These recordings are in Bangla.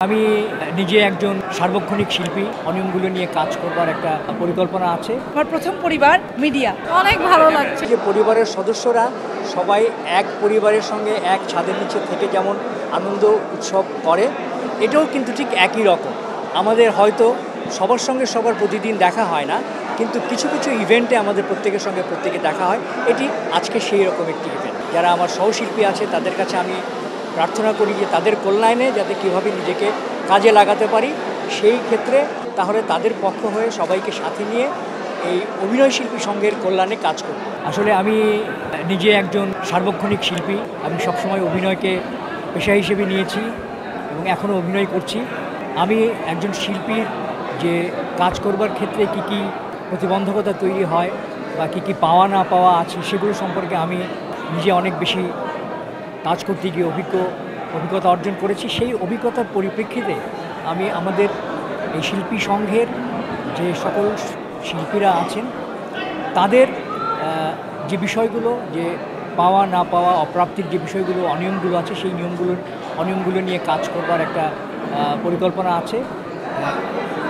আমি নিজে একজন সার্বক্ষণিক শিল্পী, অনিয়মগুলো নিয়ে কাজ করবার একটা পরিকল্পনা আছে। আমার প্রথম পরিবার মিডিয়া, অনেক ভালো লাগছে যে পরিবারের সদস্যরা সবাই এক পরিবারের সঙ্গে এক ছাদের নিচে থেকে যেমন আনন্দ উৎসব করে, এটাও কিন্তু ঠিক একই রকম। আমাদের হয়তো সবার সঙ্গে সবার প্রতিদিন দেখা হয় না, কিন্তু কিছু কিছু ইভেন্টে আমাদের প্রত্যেকের সঙ্গে প্রত্যেকে দেখা হয়। এটি আজকে সেই রকম একটি ইভেন্ট। যারা আমার সহশিল্পী আছে তাদের কাছে আমি প্রার্থনা করি যে তাদের কল্যাণে যাতে কীভাবে নিজেকে কাজে লাগাতে পারি, সেই ক্ষেত্রে তাহলে তাদের পক্ষ হয়ে সবাইকে সাথে নিয়ে এই অভিনয় শিল্পী সংঘের কল্যাণে কাজ করব। আসলে আমি নিজে একজন সার্বক্ষণিক শিল্পী। আমি সবসময় অভিনয়কে পেশা হিসেবে নিয়েছি এবং এখনও অভিনয় করছি। আমি একজন শিল্পীর যে কাজ করবার ক্ষেত্রে কী কী প্রতিবন্ধকতা তৈরি হয় বা কী কী পাওয়া না পাওয়া আছে, সেগুলো সম্পর্কে আমি নিজে অনেক বেশি কাজ করতে গিয়ে অভিজ্ঞতা অর্জন করেছি। সেই অভিজ্ঞতার পরিপ্রেক্ষিতে আমি আমাদের এই শিল্পী সংঘের যে সকল শিল্পীরা আছেন তাদের যে বিষয়গুলো, যে পাওয়া না পাওয়া, অপ্রাপ্তির যে বিষয়গুলো, অনিয়মগুলো আছে, সেই অনিয়মগুলো নিয়ে কাজ করবার একটা পরিকল্পনা আছে।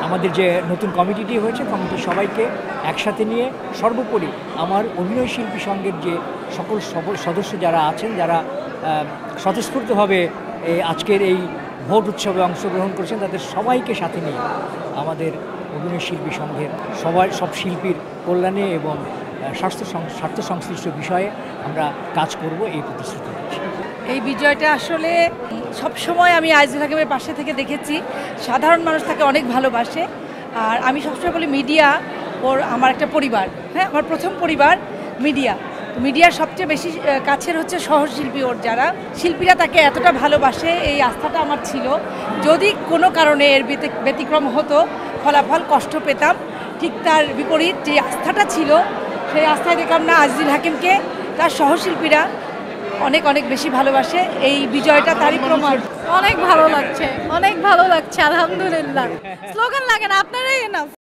আমাদের যে নতুন কমিটিটি হয়েছে, কমিটির সবাইকে একসাথে নিয়ে সর্বোপরি আমার অভিনয় শিল্পী সংঘের যে সকল সদস্য যারা আছেন, যারা স্বতঃস্ফূর্তভাবে আজকের এই ভোট উৎসবে অংশগ্রহণ করেছেন, তাদের সবাইকে সাথে নিয়ে আমাদের অভিনয় শিল্পী সংঘের সব শিল্পীর কল্যাণে এবং স্বার্থ সংশ্লিষ্ট বিষয়ে আমরা কাজ করব, এই প্রতিশ্রুতি দিচ্ছি। এই বিজয়টা আসলে সবসময় আমি আজিজুল হাকিমের পাশে থেকে দেখেছি। সাধারণ মানুষ তাকে অনেক ভালোবাসে। আর আমি সবসময় বলি মিডিয়া আমার একটা পরিবার। হ্যাঁ, আমার প্রথম পরিবার মিডিয়া। মিডিয়ার সবচেয়ে বেশি কাছের হচ্ছে সহশিল্পী। যারা শিল্পীরা তাকে এতটা ভালোবাসে, এই আস্থাটা আমার ছিল। যদি কোনো কারণে এর ব্যতিক্রম হতো, ফলাফল কষ্ট পেতাম, ঠিক তার বিপরীত যে আস্থাটা ছিল, সেই আস্থায় দেখলাম না আজিজুল হাকিমকে তার সহশিল্পীরা অনেক অনেক বেশি ভালোবাসে। এই বিজয়টা তারই প্রমাণ। অনেক ভালো লাগছে, অনেক ভালো লাগছে, আলহামদুলিল্লাহ। স্লোগান লাগে না, আপনারাই এনাফ।